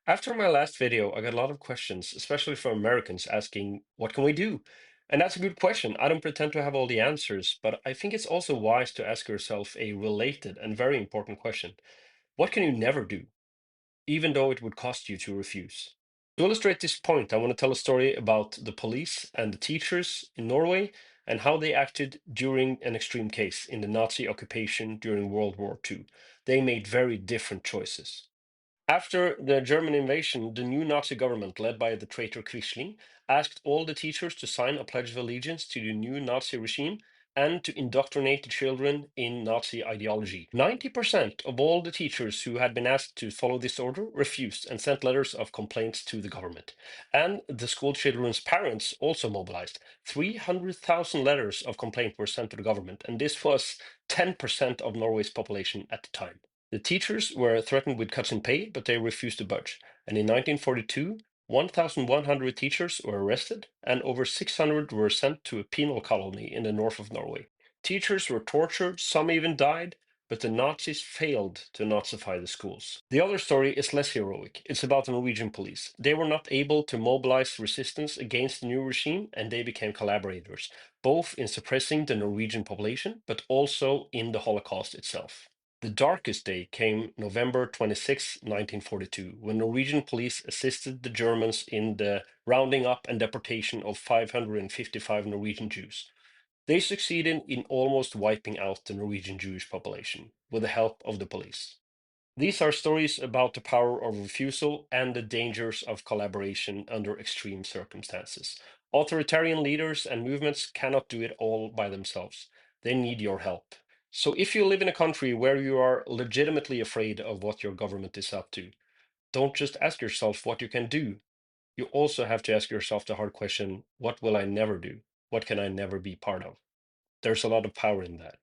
After my last video, I got a lot of questions, especially from Americans asking, what can we do? And that's a good question. I don't pretend to have all the answers, but I think it's also wise to ask yourself a related and very important question. What can you never do, even though it would cost you to refuse? To illustrate this point, I want to tell a story about the police and the teachers in Norway and how they acted during an extreme case in the Nazi occupation during World War II. They made very different choices. After the German invasion, the new Nazi government, led by the traitor Quisling, asked all the teachers to sign a pledge of allegiance to the new Nazi regime and to indoctrinate the children in Nazi ideology. 90% of all the teachers who had been asked to follow this order refused and sent letters of complaints to the government. And the school children's parents also mobilized. 300,000 letters of complaint were sent to the government, and this was 10% of Norway's population at the time. The teachers were threatened with cuts in pay, but they refused to budge. And in 1942, 1,100 teachers were arrested, and over 600 were sent to a penal colony in the north of Norway. Teachers were tortured, some even died, but the Nazis failed to Nazify the schools. The other story is less heroic. It's about the Norwegian police. They were not able to mobilize resistance against the new regime, and they became collaborators, both in suppressing the Norwegian population, but also in the Holocaust itself. The darkest day came November 26, 1942, when Norwegian police assisted the Germans in the rounding up and deportation of 555 Norwegian Jews. They succeeded in almost wiping out the Norwegian Jewish population with the help of the police. These are stories about the power of refusal and the dangers of collaboration under extreme circumstances. Authoritarian leaders and movements cannot do it all by themselves. They need your help. So if you live in a country where you are legitimately afraid of what your government is up to, don't just ask yourself what you can do. You also have to ask yourself the hard question, what will I never do? What can I never be part of? There's a lot of power in that.